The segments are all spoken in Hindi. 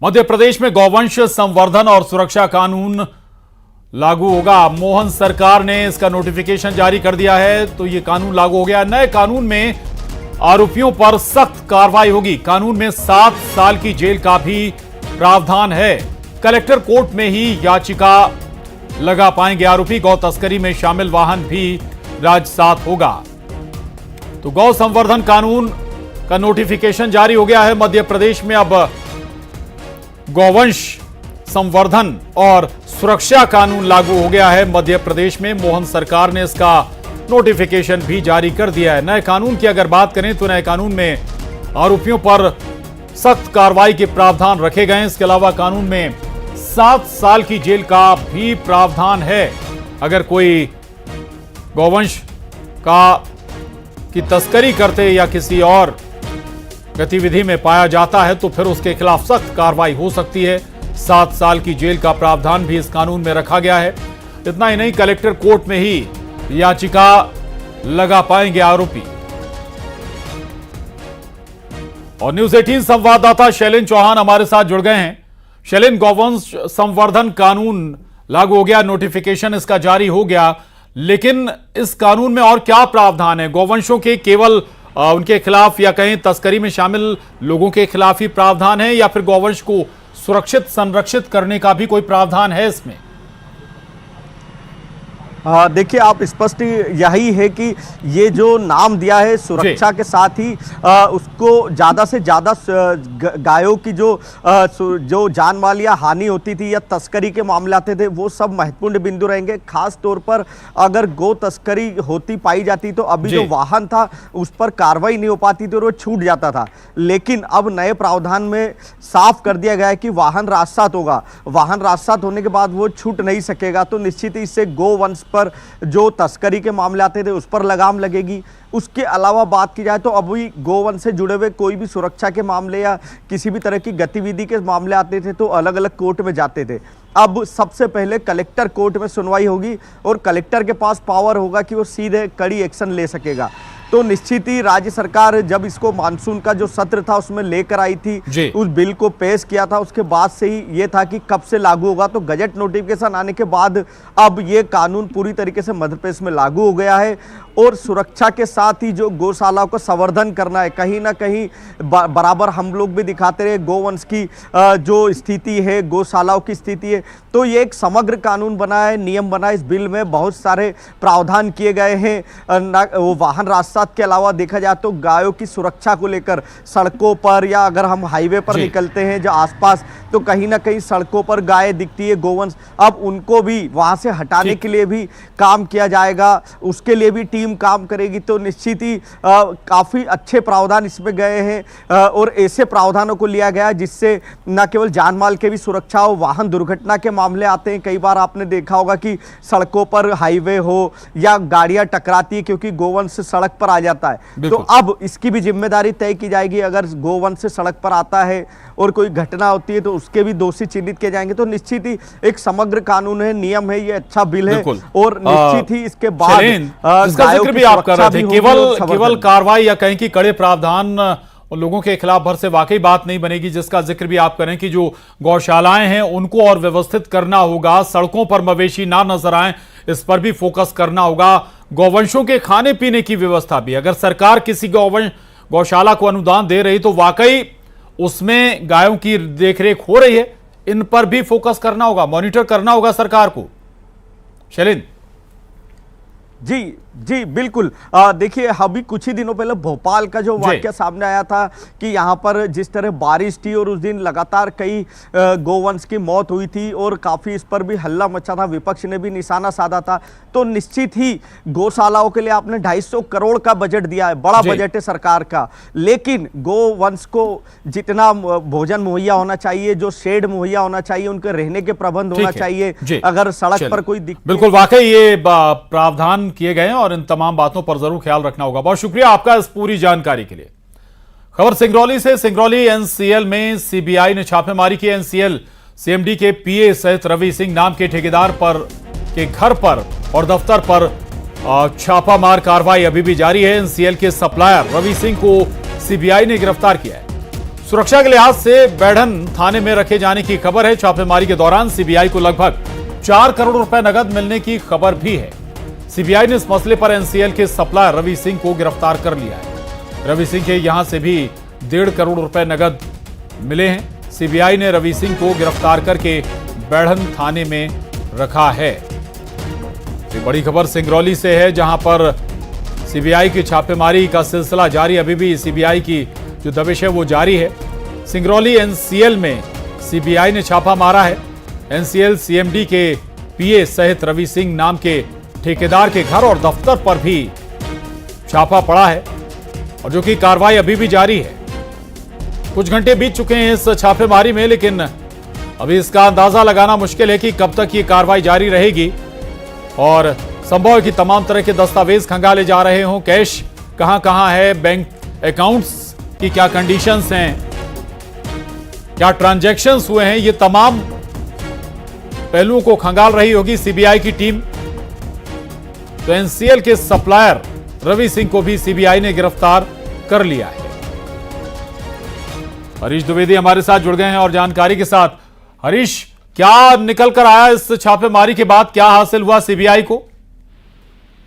मध्य प्रदेश में गौवंश संवर्धन और सुरक्षा कानून लागू होगा। मोहन सरकार ने इसका नोटिफिकेशन जारी कर दिया है, तो यह कानून लागू हो गया। नए कानून में आरोपियों पर सख्त कार्रवाई होगी। कानून में 7 साल की जेल का भी प्रावधान है। कलेक्टर कोर्ट में ही याचिका लगा पाएंगे आरोपी। गौ तस्करी में शामिल वाहन भी राजसात होगा। तो गौ संवर्धन कानून का नोटिफिकेशन जारी हो गया है। मध्य प्रदेश में अब गौवंश संवर्धन और सुरक्षा कानून लागू हो गया है। मध्य प्रदेश में मोहन सरकार ने इसका नोटिफिकेशन भी जारी कर दिया है। नए कानून की अगर बात करें तो नए कानून में आरोपियों पर सख्त कार्रवाई के प्रावधान रखे गए हैं। इसके अलावा कानून में 7 साल की जेल का भी प्रावधान है। अगर कोई गौवंश की तस्करी करते या किसी और गतिविधि में पाया जाता है तो फिर उसके खिलाफ सख्त कार्रवाई हो सकती है। 7 साल की जेल का प्रावधान भी इस कानून में रखा गया है। इतना ही नहीं, कलेक्टर कोर्ट में ही याचिका लगा पाएंगे आरोपी। और न्यूज 18 संवाददाता शैलेन चौहान हमारे साथ जुड़ गए हैं। शैलेन, गौवंश संवर्धन कानून लागू हो गया, नोटिफिकेशन इसका जारी हो गया, लेकिन इस कानून में और क्या प्रावधान है? गौवंशों के केवल उनके खिलाफ या कहीं तस्करी में शामिल लोगों के खिलाफ ही प्रावधान है, या फिर गौवंश को सुरक्षित संरक्षित करने का भी कोई प्रावधान है इसमें? देखिए, आप स्पष्ट यही है कि ये जो नाम दिया है सुरक्षा के साथ ही उसको ज़्यादा से ज़्यादा गायों की जो जान माल या हानि होती थी या तस्करी के मामले आते थे, वो सब महत्वपूर्ण बिंदु रहेंगे। खास तौर पर अगर गौ तस्करी होती पाई जाती तो अभी जो वाहन था उस पर कार्रवाई नहीं हो पाती थी और वो छूट जाता था। लेकिन अब नए प्रावधान में साफ कर दिया गया है कि वाहन राजसात होगा। वाहन राजसात होने के बाद वो छूट नहीं सकेगा। तो निश्चित ही इससे गोवंश पर जो तस्करी के मामले आते थे उस पर लगाम लगेगी। उसके अलावा बात की जाए तो अभी गोवंश से जुड़े हुए कोई भी सुरक्षा के मामले या किसी भी तरह की गतिविधि के मामले आते थे तो अलग अलग कोर्ट में जाते थे। अब सबसे पहले कलेक्टर कोर्ट में सुनवाई होगी और कलेक्टर के पास पावर होगा कि वो सीधे कड़ी एक्शन ले सकेगा। तो निश्चित ही राज्य सरकार जब इसको मानसून का जो सत्र था उसमें लेकर आई थी, उस बिल को पेश किया था, उसके बाद से ही ये था कि कब से लागू होगा। तो गजट नोटिफिकेशन आने के बाद अब ये कानून पूरी तरीके से मध्य प्रदेश में लागू हो गया है। और सुरक्षा के साथ ही जो गौशालाओं को संवर्धन करना है, कहीं ना कहीं बराबर हम लोग भी दिखाते रहे गोवंश की जो स्थिति है, गौशालाओं की स्थिति है। तो ये एक समग्र कानून बना है, नियम बना है। इस बिल में बहुत सारे प्रावधान किए गए हैं। वो वाहन राजसात के अलावा देखा जाए तो गायों की सुरक्षा को लेकर सड़कों पर या अगर हम हाईवे पर निकलते हैं जो आसपास, तो कहीं ना कहीं सड़कों पर गाय दिखती है गोवंश, अब उनको भी वहां से हटाने के लिए भी काम किया जाएगा। उसके लिए भी टीम काम करेगी। तो निश्चित ही काफी अच्छे प्रावधान इसमें गए हैं और ऐसे प्रावधानों को लिया गया जिससे न केवल जान माल के भी सुरक्षा हो, वाहन दुर्घटना के मामले आते हैं। कई बार आपने देखा होगा कि सड़कों पर हाईवे हो या गाड़ियां टकराती है क्योंकि गोवंश सड़क पर आ जाता है। तो अब इसकी भी जिम्मेदारी तय की जाएगी। अगर गोवंश से सड़क पर आता है और कोई घटना होती है तो उसके भी दोषी चिन्हित किए जाएंगे। तो निश्चित ही एक समग्र कानून है, नियम है, ये अच्छा बिल है। और निश्चित ही इसके बाद जिक्र भी आप कर रहे थे, केवल कार्रवाई या कहीं की कड़े प्रावधान लोगों के खिलाफ भर से वाकई बात नहीं बनेगी, जिसका जिक्र भी आप करें कि जो गौशालाएं हैं उनको और व्यवस्थित करना होगा, सड़कों पर मवेशी ना नजर आए इस पर भी फोकस करना होगा। गौवंशों के खाने पीने की व्यवस्था भी, अगर सरकार किसी गौशाला को अनुदान दे रही तो वाकई उसमें गायों की देखरेख हो रही है, इन पर भी फोकस करना होगा, मॉनिटर करना होगा सरकार को। शैलेन जी बिल्कुल। देखिए, अभी कुछ ही दिनों पहले भोपाल का जो वाकया सामने आया था कि यहाँ पर जिस तरह बारिश थी और उस दिन लगातार कई गोवंश की मौत हुई थी और काफ़ी इस पर भी हल्ला मचा था, विपक्ष ने भी निशाना साधा था। तो निश्चित ही गौशालाओं के लिए आपने 250 करोड़ का बजट दिया है, बड़ा बजट है सरकार का। लेकिन गोवंश को जितना भोजन मुहैया होना चाहिए, जो शेड मुहैया होना चाहिए, उनके रहने के प्रबंध होना चाहिए। अगर सड़क पर कोई बिल्कुल वाकई ये प्रावधान किए गए हैं और इन तमाम बातों पर जरूर ख्याल रखना होगा। बहुत शुक्रिया आपका इस पूरी जानकारी के लिए। खबर सिंगरौली से। सिंगरौली एनसीएल में सीबीआई ने छापेमारी की। एनसीएल सीएमडी के पीए सहित रवि सिंह नाम के ठेकेदार के घर पर और दफ्तर पर छापामार कार्रवाई अभी भी जारी है। एनसीएल के सप्लायर रवि सिंह को सीबीआई ने गिरफ्तार किया है। सुरक्षा के लिहाज से बैढ़न थाने में रखे जाने की खबर है। छापेमारी के दौरान सीबीआई को लगभग 4 करोड़ रुपए नगद मिलने की खबर भी है। सीबीआई ने इस मसले पर एनसीएल के सप्लायर रवि सिंह को गिरफ्तार कर लिया है। रवि सिंह के यहां से भी 1.5 करोड़ रुपए नगद मिले हैं। सीबीआई ने रवि सिंह को गिरफ्तार करके बैढ़न थाने में रखा है। ये बड़ी खबर सिंगरौली से है, जहां पर सीबीआई की छापेमारी का सिलसिला जारी। अभी भी सीबीआई की जो दबिश है वो जारी है। सिंगरौली एनसीएल में सीबीआई ने छापा मारा है। एनसीएल सीएमडी के पीए सहित रवि सिंह नाम के ठेकेदार के घर और दफ्तर पर भी छापा पड़ा है, और जो कि कार्रवाई अभी भी जारी है। कुछ घंटे बीत चुके हैं इस छापेमारी में, लेकिन अभी इसका अंदाजा लगाना मुश्किल है कि कब तक ये कार्रवाई जारी रहेगी। और संभव है कि तमाम तरह के दस्तावेज खंगाले जा रहे हों। कैश कहां है, बैंक अकाउंट्स की क्या कंडीशंस हैं, क्या ट्रांजैक्शंस हुए हैं, ये तमाम पहलुओं को खंगाल रही होगी सीबीआई की टीम। तो एनसीएल के सप्लायर रवि सिंह को भी सीबीआई ने गिरफ्तार कर लिया है। हरीश द्विवेदी हमारे साथ जुड़ गए हैं और जानकारी के साथ। हरीश, क्या निकल कर आया इस छापेमारी के बाद, क्या हासिल हुआ सीबीआई को?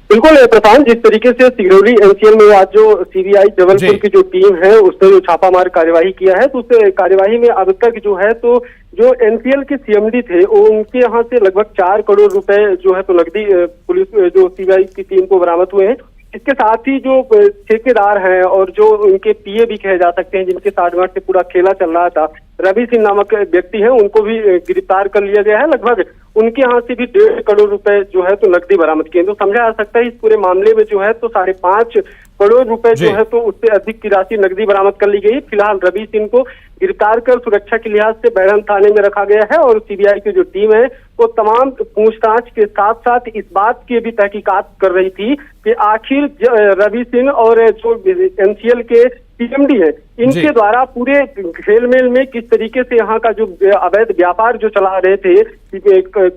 बिल्कुल प्रशांत, जिस तरीके से सिंगरौली एनसीएल में आज जो सीबीआई जबलपुर की जो टीम है उसने जो छापामार कार्यवाही किया है, तो उस कार्यवाही में अब तक जो है तो जो एनसीएल के सीएमडी थे उनके यहाँ से लगभग 4 करोड़ रुपए जो है तो नकदी पुलिस जो सीबीआई की टीम को बरामद हुए हैं। इसके साथ ही जो ठेकेदार हैं और जो उनके पीए भी कहे जा सकते हैं, जिनके साठगांठ से पूरा खेला चल रहा था, रवि सिंह नामक व्यक्ति हैं, उनको भी गिरफ्तार कर लिया गया है। लगभग उनके यहाँ से भी 1.5 करोड़ रुपए जो है तो नकदी बरामद किए। तो समझा जा सकता है इस पूरे मामले में जो है तो 5.5 करोड़ रुपए जो है तो उससे अधिक की राशि नकदी बरामद कर ली गई। फिलहाल रवि सिंह को गिरफ्तार कर सुरक्षा के लिहाज से बैढ़न थाने में रखा गया है, और सीबीआई की जो टीम है वो तमाम पूछताछ के साथ साथ इस बात की भी तहकीकात कर रही थी कि आखिर रवि सिंह और जो एनसीएल के सीएमडी है इनके द्वारा पूरे खेलमेल में किस तरीके से यहाँ का जो अवैध व्यापार जो चला रहे थे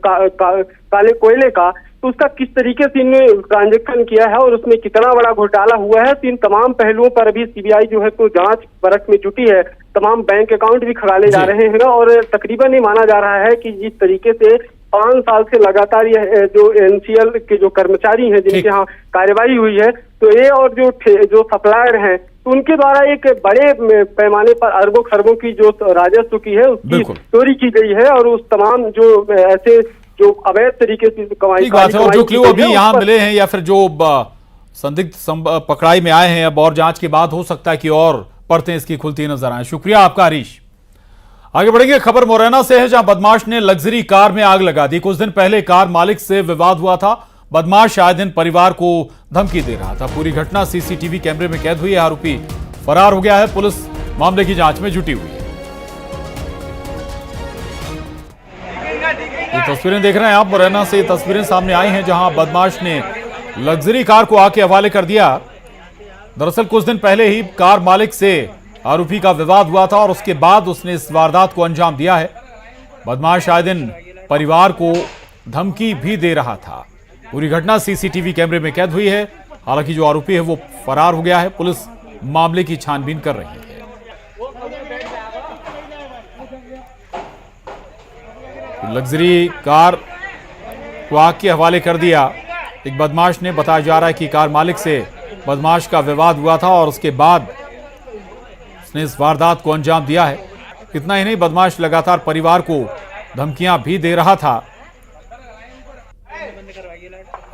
काले कोयले का, तो उसका किस तरीके से इनने ट्रांजैक्शन किया है और उसमें कितना बड़ा घोटाला हुआ है। तो इन तमाम पहलुओं पर अभी सीबीआई जो है तो जांच परख में जुटी है। तमाम बैंक अकाउंट भी खंगाले जा रहे हैं, और तकरीबन ये माना जा रहा है कि जिस तरीके से 5 साल से लगातार ये जो एनसीएल के जो कर्मचारी हैं जिनके यहाँ कार्रवाई हुई है, तो ये और जो सप्लायर हैं तो उनके द्वारा एक बड़े पैमाने पर अरबों खरबों की जो राजस्व की है उसकी चोरी की गई है, और उस तमाम जो ऐसे जो अवैध तरीके से कमाई जो क्लू अभी यहाँ मिले हैं या फिर जो संदिग्ध पकड़ाई में आए हैं, अब और जांच के बाद हो सकता है कि और परतें इसकी खुलती नजर आए। शुक्रिया आपका हरीश। आगे बढ़ेंगे, खबर मुरैना से है, जहां बदमाश ने लग्जरी कार में आग लगा दी। कुछ दिन पहले कार मालिक से विवाद हुआ था। बदमाश आए दिन परिवार को धमकी दे रहा था। पूरी घटना सीसीटीवी कैमरे में कैद हुई है। आरोपी फरार हो गया है। पुलिस मामले की जांच में जुटी हुई है। ये तस्वीरें देख रहे हैं आप, मुरैना से ये तस्वीरें सामने आई हैं जहां बदमाश ने लग्जरी कार को आग के हवाले कर दिया। दरअसल कुछ दिन पहले ही कार मालिक से आरोपी का विवाद हुआ था और उसके बाद उसने इस वारदात को अंजाम दिया है। बदमाश आए दिन परिवार को धमकी भी दे रहा था। पूरी घटना सीसीटीवी कैमरे में कैद हुई है। हालांकि जो आरोपी है वो फरार हो गया है। पुलिस मामले की छानबीन कर रही है। लग्जरी कार को आग के हवाले कर दिया। एक बदमाश ने, बताया जा रहा है कि कार मालिक से बदमाश का विवाद हुआ था और उसके बाद उसने इस वारदात को अंजाम दिया है। इतना ही नहीं, बदमाश लगातार परिवार को धमकियां भी दे रहा था।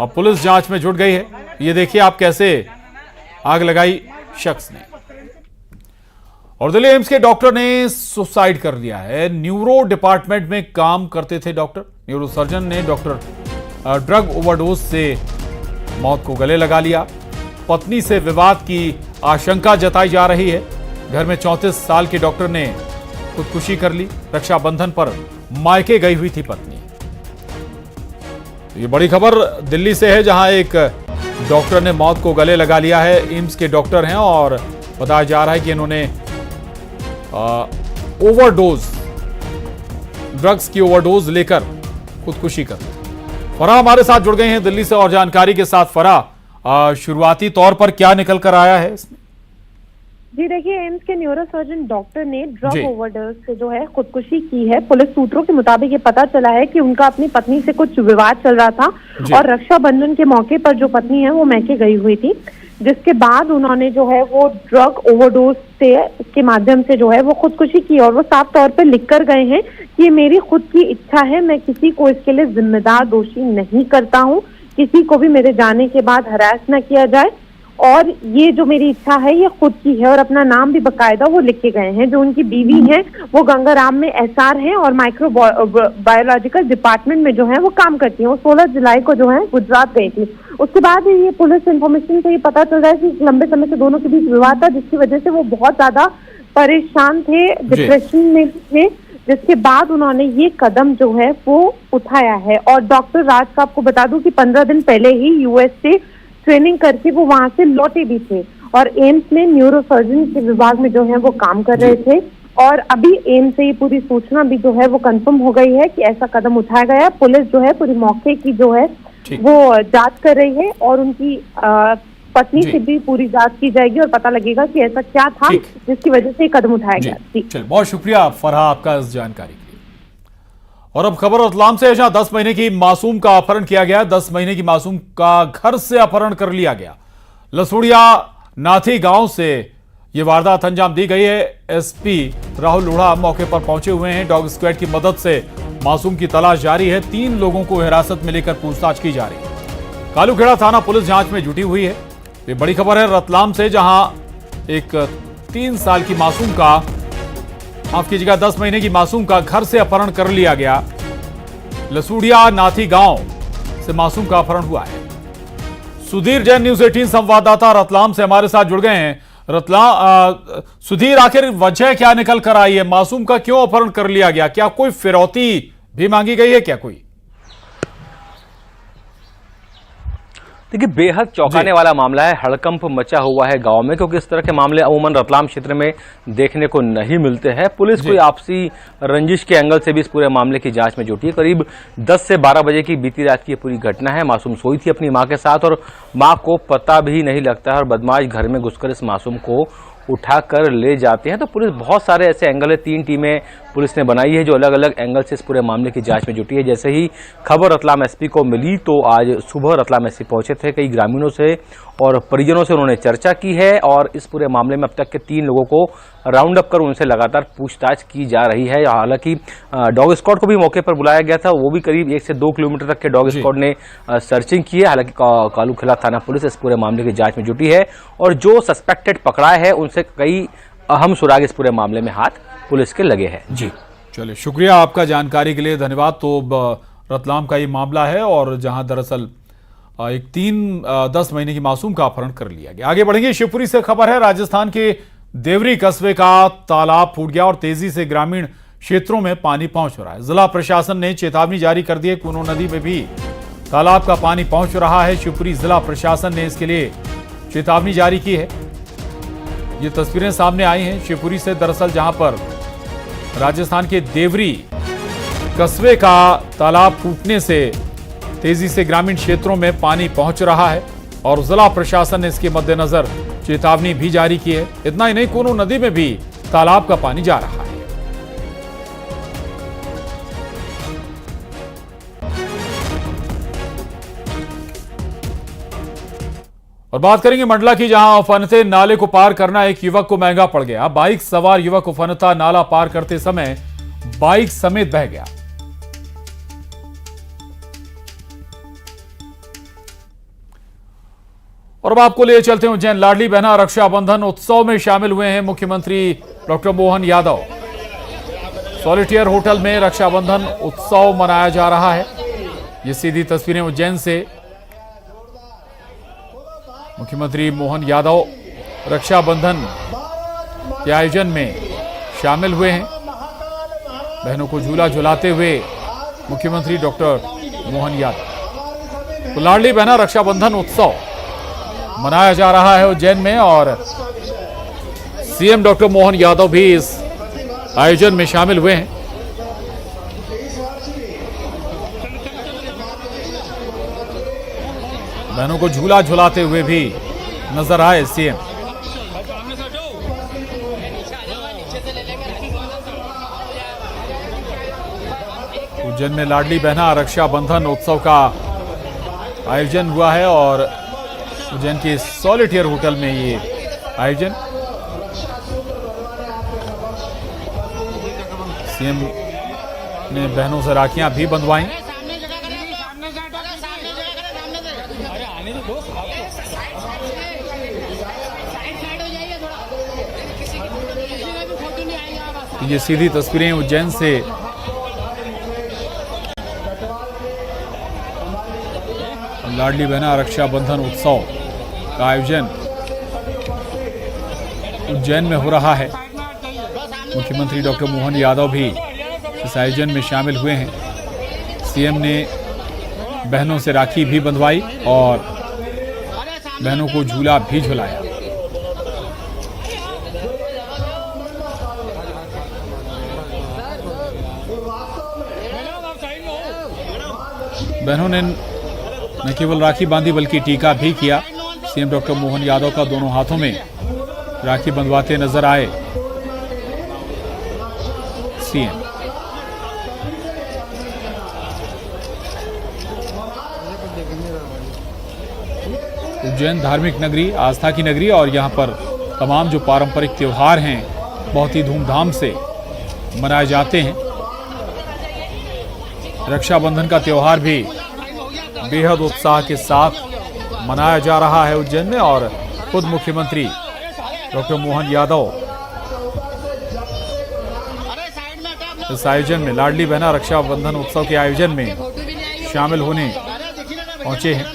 अब पुलिस जांच में जुट गई है। ये देखिए आप कैसे आग लगाई शख्स ने। और दिल्ली एम्स के डॉक्टर ने सुसाइड कर लिया है। न्यूरो डिपार्टमेंट में काम करते थे डॉक्टर। न्यूरोसर्जन ने डॉक्टर ड्रग ओवरडोज से मौत को गले लगा लिया। पत्नी से विवाद की आशंका जताई जा रही है। घर में 34 साल के डॉक्टर ने खुदकुशी कर ली। रक्षाबंधन पर मायके गई हुई थी पत्नी। ये बड़ी खबर दिल्ली से है, जहां एक डॉक्टर ने मौत को गले लगा लिया है। एम्स के डॉक्टर हैं और बताया जा रहा है कि इन्होंने ओवरडोज, ड्रग्स की ओवरडोज लेकर खुदकुशी कर ली। फराह हमारे साथ जुड़ गए हैं दिल्ली से और जानकारी के साथ। फराह, शुरुआती तौर पर क्या निकल कर आया है इसमें? जी देखिए, एम्स के न्यूरोसर्जन डॉक्टर ने जी। ड्रग ओवरडोज से जो है खुदकुशी की है। पुलिस सूत्रों के मुताबिक ये पता चला है कि उनका अपनी पत्नी से कुछ विवाद चल रहा था जी। और रक्षाबंधन के मौके पर जो पत्नी है वो मैके गई हुई थी, जिसके बाद उन्होंने जो है वो ड्रग ओवरडोज से के माध्यम से जो है वो खुदकुशी की और वो साफ तौर पे लिख कर गए हैं कि ये मेरी खुद की इच्छा है, मैं किसी को इसके लिए जिम्मेदार दोषी नहीं करता हूँ, किसी को भी मेरे जाने के बाद हरास न किया जाए और ये जो मेरी इच्छा है ये खुद की है। और अपना नाम भी बकायदा वो लिख के गए हैं। जो उनकी बीवी है वो गंगाराम में एसआर हैं और माइक्रो बायोलॉजिकल डिपार्टमेंट में जो है वो काम करती हैं। वो 16 जुलाई को जो है गुजरात गई थी। उसके बाद ये पुलिस इंफॉर्मेशन से ये पता चल रहा है कि लंबे समय से दोनों के बीच विवाद था, जिसकी वजह से वो बहुत ज्यादा परेशान थे, डिप्रेशन में थे, जिसके बाद उन्होंने ये कदम जो है वो उठाया है। और डॉक्टर राज का आपको बता दूं कि 15 दिन पहले ही यूएस से ट्रेनिंग करके वो वहां से लौटे भी थे और एम्स में न्यूरोसर्जन के विभाग में जो है वो काम कर रहे थे। और अभी एम्स से ये पूरी सूचना भी जो है वो कंफर्म हो गई है कि ऐसा कदम उठाया गया है। पुलिस जो है पूरी मौके की जो है वो जांच कर रही है और उनकी पत्नी से भी पूरी जांच की जाएगी और पता लगेगा कि ऐसा क्या था जिसकी वजह से ये कदम उठाया गया। चलिए, बहुत शुक्रिया फरहा आपका इस जानकारी के लिए। और अब खबर रतलाम से, जहां 10 महीने की मासूम का अपहरण किया गया। 10 महीने की मासूम का घर से अपहरण कर लिया गया। लसूड़िया नाथी गांव से यह वारदात अंजाम दी गई है। एसपी राहुल लोढ़ा मौके पर पहुंचे हुए हैं। डॉग स्क्वाड की मदद से मासूम की तलाश जारी है। 3 लोगों को हिरासत में लेकर पूछताछ की जा रही है। कालूखेड़ा थाना पुलिस जांच में जुटी हुई है। ये बड़ी खबर है रतलाम से, जहां एक 3 साल की मासूम का, माफ कीजिएगा 10 महीने की मासूम का घर से अपहरण कर लिया गया। लसूड़िया नाथी गांव से मासूम का अपहरण हुआ है। सुधीर जैन, न्यूज 18 संवाददाता रतलाम से हमारे साथ जुड़ गए हैं। रतलाम सुधीर, आखिर वजह क्या निकल कर आई है? मासूम का क्यों अपहरण कर लिया गया? क्या कोई फिरौती भी मांगी गई है क्या कोई? देखिए, बेहद चौंकाने वाला मामला है। हड़कंप मचा हुआ है गांव में, क्योंकि इस तरह के मामले अमूमन रतलाम क्षेत्र में देखने को नहीं मिलते हैं। पुलिस कोई आपसी रंजिश के एंगल से भी इस पूरे मामले की जांच में जुटी है। करीब 10 से 12 बजे की बीती रात की पूरी घटना है। मासूम सोई थी अपनी मां के साथ और मां को पता भी नहीं लगता है और बदमाश घर में घुसकर इस मासूम को उठाकर ले जाते हैं। तो पुलिस बहुत सारे ऐसे एंगल है, 3 टीमें पुलिस ने बनाई है जो अलग अलग एंगल से इस पूरे मामले की जांच में जुटी है। जैसे ही खबर रतलाम एसपी को मिली तो आज सुबह रतलाम एसपी पहुंचे थे। कई ग्रामीणों से और परिजनों से उन्होंने चर्चा की है और इस पूरे मामले में अब तक के 3 लोगों को राउंड अप कर उनसे लगातार पूछताछ की जा रही है। हालांकि डॉग स्क्वाड को भी मौके पर बुलाया गया था। वो भी करीब 1 से 2 किलोमीटर तक के डॉग स्क्वाड ने सर्चिंग की है। हालांकि कालूखेड़ा थाना पुलिस इस पूरे मामले की जांच में जुटी है और जो सस्पेक्टेड पकड़ाए है उनसे कई अहम सुराग इस पूरे मामले में हाथ पुलिस के लगे हैं। जी चलिए, शुक्रिया आपका जानकारी के लिए, धन्यवाद। तो रतलाम का ये मामला है और जहां दरअसल एक 10 महीने की मासूम का अपहरण कर लिया गया। आगे बढ़ेंगे, शिवपुरी से खबर है। राजस्थान के देवरी कस्बे का तालाब फूट गया और तेजी से ग्रामीण क्षेत्रों में पानी पहुंच रहा है। जिला प्रशासन ने चेतावनी जारी कर दी है। कूनो नदी में भी तालाब का पानी पहुंच रहा है। शिवपुरी जिला प्रशासन ने इसके लिए चेतावनी जारी की है। ये तस्वीरें सामने आई हैं शिवपुरी से, दरअसल जहां पर राजस्थान के देवरी कस्बे का तालाब फूटने से तेजी से ग्रामीण क्षेत्रों में पानी पहुंच रहा है और जिला प्रशासन ने इसके मद्देनजर चेतावनी भी जारी की है। इतना ही नहीं, कूनो नदी में भी तालाब का पानी जा रहा है। और बात करेंगे मंडला की, जहां उफनते नाले को पार करना एक युवक को महंगा पड़ गया। बाइक सवार युवक उफनता नाला पार करते समय बाइक समेत बह गया। और अब आपको ले चलते हैं उज्जैन। लाडली बहना रक्षाबंधन उत्सव में शामिल हुए हैं मुख्यमंत्री डॉक्टर मोहन यादव। सॉलिटियर होटल में रक्षाबंधन उत्सव मनाया जा रहा है। ये सीधी तस्वीरें उज्जैन से। मुख्यमंत्री मोहन यादव रक्षाबंधन के आयोजन में शामिल हुए हैं। बहनों को झूला झुलाते हुए मुख्यमंत्री डॉक्टर मोहन यादव। तो लाडली बहना रक्षाबंधन उत्सव मनाया जा रहा है उज्जैन में और सीएम डॉक्टर मोहन यादव भी इस आयोजन में शामिल हुए हैं। बहनों को झूला झुलाते हुए भी नजर आए सीएम। उज्जैन में लाडली बहना रक्षाबंधन उत्सव का आयोजन हुआ है और उज्जैन के सॉलिटेयर होटल में ये आयोजन। सीएम ने बहनों से राखियां भी बंधवाई। ये सीधी तस्वीरें उज्जैन से लाडली बहना रक्षाबंधन उत्सव का आयोजन उज्जैन में हो रहा है। मुख्यमंत्री डॉक्टर मोहन यादव भी इस आयोजन में शामिल हुए हैं। सीएम ने बहनों से राखी भी बंधवाई और बहनों को झूला भी झुलाया। बहनों ने न केवल राखी बांधी बल्कि टीका भी किया। सीएम डॉक्टर मोहन यादव का दोनों हाथों में राखी बंधवाते नजर आए सीएम। उज्जैन धार्मिक नगरी, आस्था की नगरी और यहाँ पर तमाम जो पारंपरिक त्योहार हैं बहुत ही धूमधाम से मनाए जाते हैं। रक्षाबंधन का त्योहार भी बेहद उत्साह के साथ मनाया जा रहा है उज्जैन में और खुद मुख्यमंत्री डॉक्टर मोहन यादव इस आयोजन में लाडली बहना रक्षाबंधन उत्सव के आयोजन में शामिल होने पहुंचे हैं।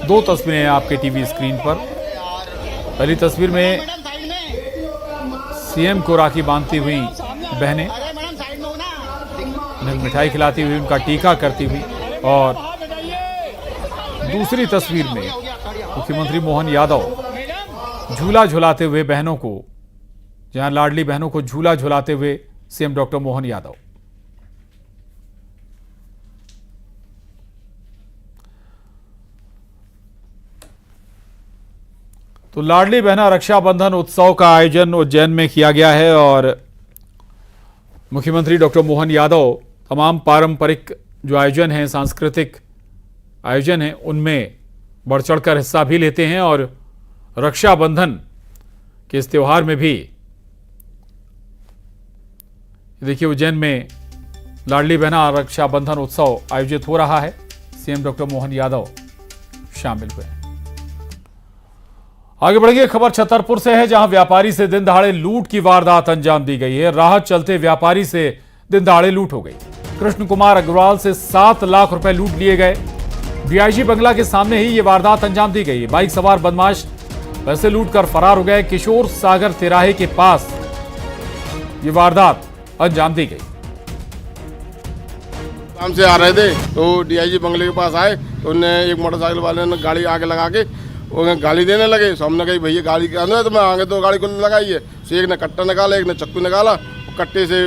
दो तस्वीरें आपके टीवी स्क्रीन पर। पहली तस्वीर में सीएम को राखी बांधती हुई बहनें, उन्हें मिठाई खिलाती हुई, उनका टीका करती हुई, और दूसरी तस्वीर में मुख्यमंत्री मोहन यादव झूला झुलाते हुए बहनों को, जहां लाडली बहनों को झूला झुलाते हुए सीएम डॉक्टर मोहन यादव। तो लाडली बहना रक्षाबंधन उत्सव का आयोजन उज्जैन में किया गया है और मुख्यमंत्री डॉक्टर मोहन यादव तमाम पारंपरिक जो आयोजन हैं, सांस्कृतिक आयोजन हैं, उनमें बढ़ चढ़कर हिस्सा भी लेते हैं और रक्षाबंधन के इस त्यौहार में भी देखिए उज्जैन में लाडली बहना रक्षाबंधन उत्सव आयोजित हो रहा है। सीएम डॉक्टर मोहन यादव शामिल हुए। आगे बढ़ेंगे, खबर छतरपुर से है जहां व्यापारी से दिन दहाड़े लूट की वारदात अंजाम दी गई है। राहत चलते व्यापारी से दिन दहाड़े लूट हो गई। कृष्ण कुमार अग्रवाल से 7 लाख रुपए लूट लिए गए। डीआईजी बंगला के सामने ही यह वारदात अंजाम दी गई। बाइक सवार बदमाश पैसे लूट कर फरार हो गए। किशोर सागर तिराहे के पास ये वारदात अंजाम दी गई। काम से आ रहे थे तो डीआईजी बंगले के पास आए तो उन्हें एक मोटरसाइकिल वाले ने गाड़ी आगे लगा के वो गाली देने लगे। तो हमने कही भैया गाड़ी के अंदर, तो मैं आगे तो गाड़ी को लगाई है। तो एक ने कट्टा निकाला, एक ने चक्कू निकाला, कट्टे से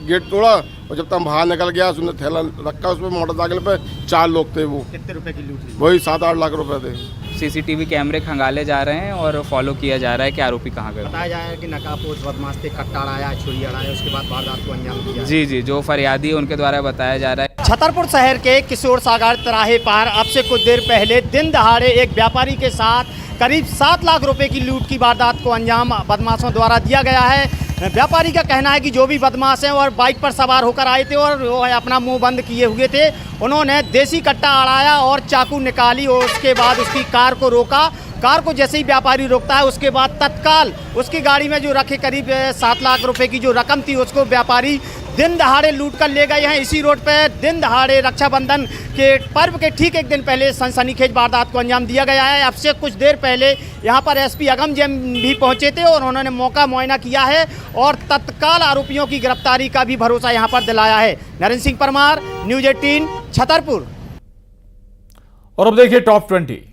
गेट तोड़ा और जब तक बाहर निकल गया उसने थैला रखा, उसमें मोटरसाइकिल पे 4 लोग थे। वो कितने रुपए की लूट? वही 7-8 लाख रुपए थे। सीसीटीवी कैमरे खंगाले जा रहे हैं और फॉलो किया जा रहा है कि आरोपी कहाँ गए। बताया जा रहा है कि नकाबपोश बदमाश थे, कट्टा अड़ाया, छुरी अड़ाया, उसके बाद वारदात को अंजाम दिया। जी, जो फरियादी है उनके द्वारा बताया जा रहा है। छतरपुर शहर के किशोर सागर तिराहे पर अब से कुछ देर पहले दिन दहाड़े एक व्यापारी के साथ करीब 7 लाख रुपए की लूट की वारदात को अंजाम बदमाशों द्वारा दिया गया है। व्यापारी का कहना है कि जो भी बदमाश हैं और बाइक पर सवार होकर आए थे और वो अपना मुंह बंद किए हुए थे, उन्होंने देसी कट्टा अड़ाया और चाकू निकाली और उसके बाद उसकी कार को रोका। कार को जैसे ही व्यापारी रोकता है उसके बाद तत्काल उसकी गाड़ी में जो रखे करीब 7 लाख रुपए की जो रकम थी उसको व्यापारी दिन दहाड़े लूट कर ले गए हैं। इसी रोड पे दिन दहाड़े रक्षाबंधन के पर्व के ठीक एक दिन पहले सनसनीखेज वारदात को अंजाम दिया गया है। अब से कुछ देर पहले यहाँ पर एसपी अगम जैन भी पहुँचे थे और उन्होंने मौका मुआयना किया है और तत्काल आरोपियों की गिरफ्तारी का भी भरोसा यहाँ पर दिलाया है। नरेंद्र सिंह परमार, न्यूज 18 छतरपुर। और अब देखिए टॉप 20।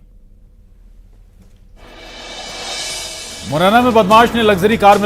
मुरैना में बदमाश ने लग्जरी कार में